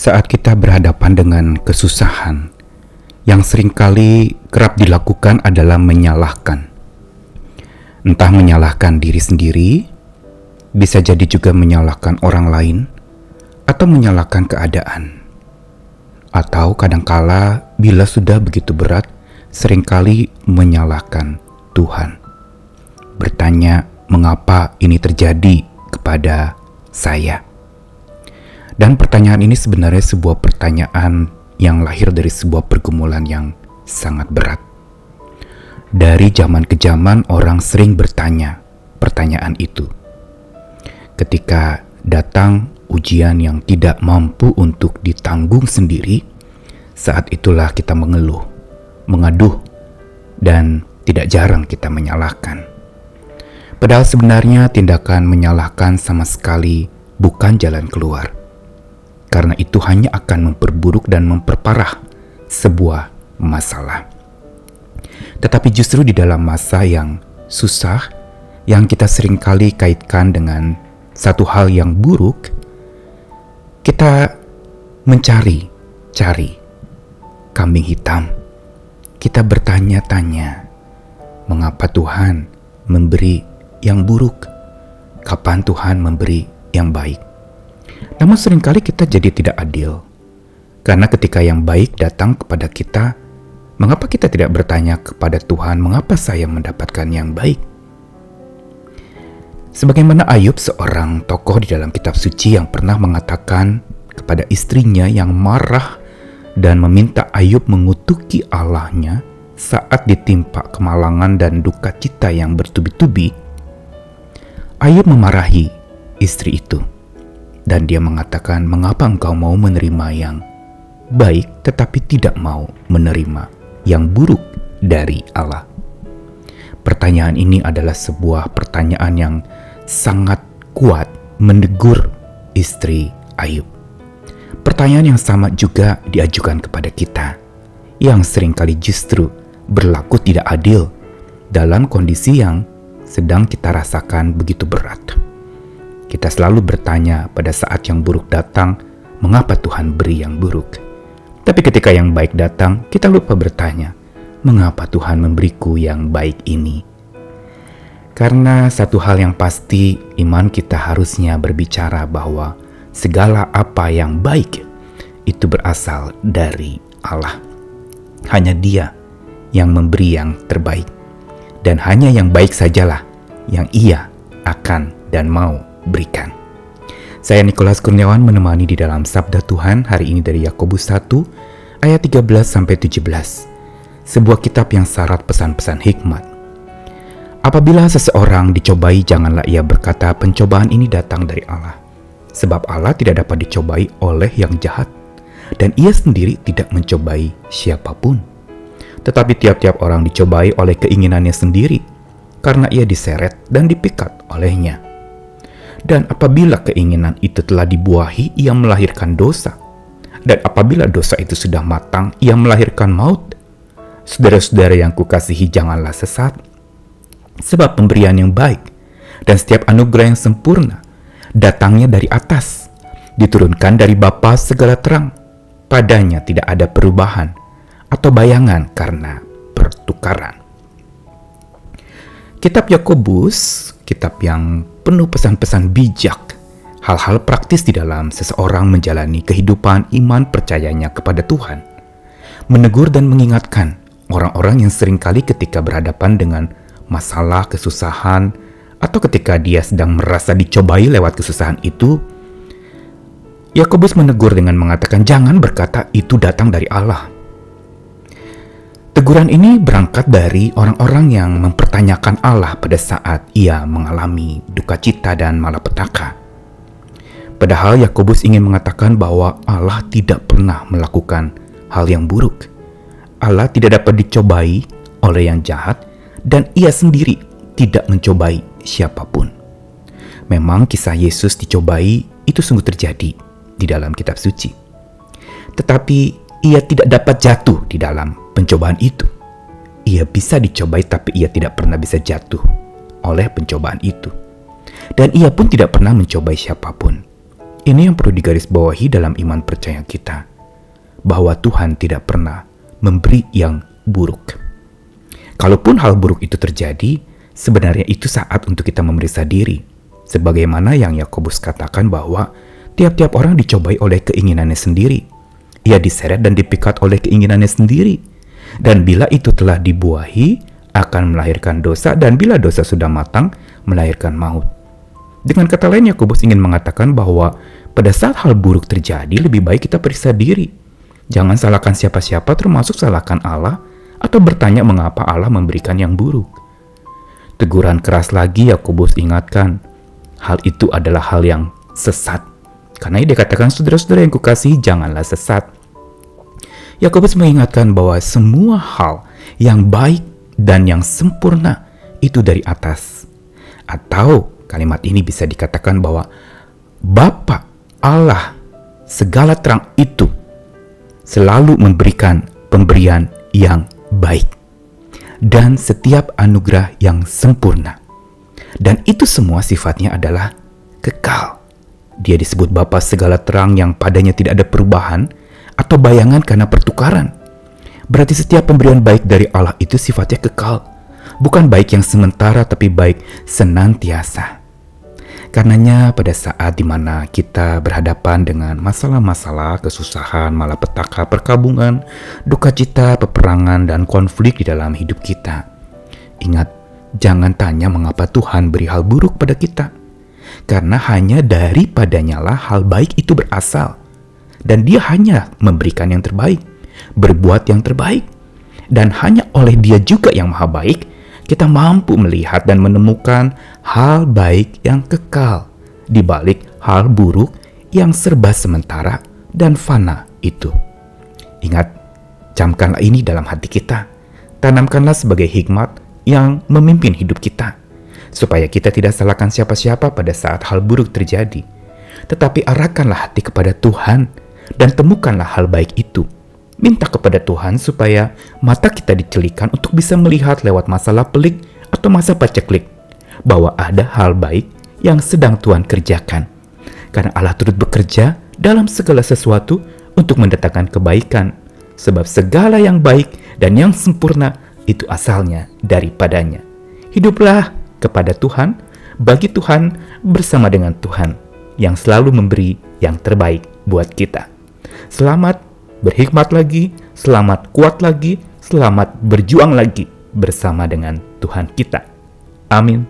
Saat kita berhadapan dengan kesusahan, yang seringkali kerap dilakukan adalah menyalahkan. Entah menyalahkan diri sendiri, bisa jadi juga menyalahkan orang lain, atau menyalahkan keadaan. Atau kadangkala bila sudah begitu berat, seringkali menyalahkan Tuhan. Bertanya, mengapa ini terjadi kepada saya? Dan pertanyaan ini sebenarnya sebuah pertanyaan yang lahir dari sebuah pergumulan yang sangat berat. Dari zaman ke zaman orang sering bertanya pertanyaan itu. Ketika datang ujian yang tidak mampu untuk ditanggung sendiri, saat itulah kita mengeluh, mengaduh, dan tidak jarang kita menyalahkan. Padahal sebenarnya tindakan menyalahkan sama sekali bukan jalan keluar. Karena itu hanya akan memperburuk dan memperparah sebuah masalah. Tetapi justru di dalam masa yang susah, yang kita seringkali kaitkan dengan satu hal yang buruk, kita mencari kambing hitam. Kita bertanya-tanya, mengapa Tuhan memberi yang buruk? Kapan Tuhan memberi yang baik? Namun seringkali kita jadi tidak adil. Karena ketika yang baik datang kepada kita, mengapa kita tidak bertanya kepada Tuhan, mengapa saya mendapatkan yang baik? Sebagaimana Ayub, seorang tokoh di dalam kitab suci yang pernah mengatakan kepada istrinya yang marah dan meminta Ayub mengutuki Allahnya saat ditimpa kemalangan dan duka cita yang bertubi-tubi, Ayub memarahi istri itu. Dan dia mengatakan, mengapa engkau mau menerima yang baik tetapi tidak mau menerima yang buruk dari Allah? Pertanyaan ini adalah sebuah pertanyaan yang sangat kuat menegur istri Ayub. Pertanyaan yang sama juga diajukan kepada kita, yang seringkali justru berlaku tidak adil dalam kondisi yang sedang kita rasakan begitu berat. Kita selalu bertanya pada saat yang buruk datang, mengapa Tuhan beri yang buruk? Tapi ketika yang baik datang, kita lupa bertanya, mengapa Tuhan memberiku yang baik ini? Karena satu hal yang pasti, iman kita harusnya berbicara bahwa segala apa yang baik itu berasal dari Allah. Hanya Dia yang memberi yang terbaik. Dan hanya yang baik sajalah yang Ia akan dan mau berikan. Saya Nikolas Kurniawan menemani di dalam Sabda Tuhan hari ini dari Yakobus 1 ayat 13-17. Sebuah kitab yang syarat pesan-pesan hikmat. Apabila seseorang dicobai, janganlah ia berkata pencobaan ini datang dari Allah. Sebab Allah tidak dapat dicobai oleh yang jahat, dan ia sendiri tidak mencobai siapapun. Tetapi tiap-tiap orang dicobai oleh keinginannya sendiri, karena ia diseret dan dipikat olehnya. Dan apabila keinginan itu telah dibuahi, ia melahirkan dosa. Dan apabila dosa itu sudah matang, ia melahirkan maut. Saudara-saudara yang kukasihi, janganlah sesat. Sebab pemberian yang baik dan setiap anugerah yang sempurna datangnya dari atas, diturunkan dari Bapa segala terang. Padanya tidak ada perubahan atau bayangan karena pertukaran. Kitab Yakobus, kitab yang penuh pesan-pesan bijak, hal-hal praktis di dalam seseorang menjalani kehidupan iman percayanya kepada Tuhan. Menegur dan mengingatkan orang-orang yang seringkali ketika berhadapan dengan masalah, kesusahan, atau ketika dia sedang merasa dicobai lewat kesusahan itu, Yakobus menegur dengan mengatakan, jangan berkata itu datang dari Allah. Teguran ini berangkat dari orang-orang yang mempertanyakan Allah pada saat ia mengalami duka cita dan malapetaka. Padahal Yakobus ingin mengatakan bahwa Allah tidak pernah melakukan hal yang buruk. Allah tidak dapat dicobai oleh yang jahat, dan ia sendiri tidak mencobai siapapun. Memang kisah Yesus dicobai itu sungguh terjadi di dalam kitab suci. Tetapi ia tidak dapat jatuh di dalam pencobaan itu. Ia bisa dicobai, tapi ia tidak pernah bisa jatuh oleh pencobaan itu. Dan ia pun tidak pernah mencobai siapapun. Ini yang perlu digarisbawahi dalam iman percaya kita, bahwa Tuhan tidak pernah memberi yang buruk. Kalaupun hal buruk itu terjadi, sebenarnya itu saat untuk kita memeriksa diri. Sebagaimana yang Yakobus katakan bahwa tiap-tiap orang dicobai oleh keinginannya sendiri. Ia diseret dan dipikat oleh keinginannya sendiri. Dan bila itu telah dibuahi, akan melahirkan dosa, dan bila dosa sudah matang, melahirkan maut. Dengan kata lain, Yakobus ingin mengatakan bahwa pada saat hal buruk terjadi, lebih baik kita periksa diri. Jangan salahkan siapa-siapa, termasuk salahkan Allah, atau bertanya mengapa Allah memberikan yang buruk. Teguran keras lagi Yakobus ingatkan, hal itu adalah hal yang sesat. Karena dia katakan, saudara-saudara yang kukasihi, janganlah sesat. Yakobus mengingatkan bahwa semua hal yang baik dan yang sempurna itu dari atas. Atau kalimat ini bisa dikatakan bahwa Bapa Allah segala terang itu selalu memberikan pemberian yang baik dan setiap anugerah yang sempurna. Dan itu semua sifatnya adalah kekal. Dia disebut Bapa segala terang yang padanya tidak ada perubahan atau bayangan karena pertukaran. Berarti setiap pemberian baik dari Allah itu sifatnya kekal. Bukan baik yang sementara, tapi baik senantiasa. Karenanya pada saat dimana kita berhadapan dengan masalah-masalah, kesusahan, malapetaka, perkabungan, duka cita, peperangan, dan konflik di dalam hidup kita, ingat, jangan tanya mengapa Tuhan beri hal buruk pada kita. Karena hanya daripadanya lah hal baik itu berasal. Dan dia hanya memberikan yang terbaik, berbuat yang terbaik. Dan hanya oleh dia juga yang maha baik, kita mampu melihat dan menemukan hal baik yang kekal di balik hal buruk yang serba sementara dan fana itu. Ingat, camkanlah ini dalam hati kita. Tanamkanlah sebagai hikmat yang memimpin hidup kita, supaya kita tidak salahkan siapa-siapa pada saat hal buruk terjadi. Tetapi arahkanlah hati kepada Tuhan dan temukanlah hal baik itu. Minta kepada Tuhan supaya mata kita dicelikan untuk bisa melihat lewat masalah pelik atau masa paceklik bahwa ada hal baik yang sedang Tuhan kerjakan. Karena Allah turut bekerja dalam segala sesuatu untuk mendatangkan kebaikan, sebab segala yang baik dan yang sempurna itu asalnya daripadanya. Hiduplah kepada Tuhan, bagi Tuhan, bersama dengan Tuhan yang selalu memberi yang terbaik buat kita. Selamat berhikmat lagi, selamat kuat lagi, selamat berjuang lagi bersama dengan Tuhan kita. Amin.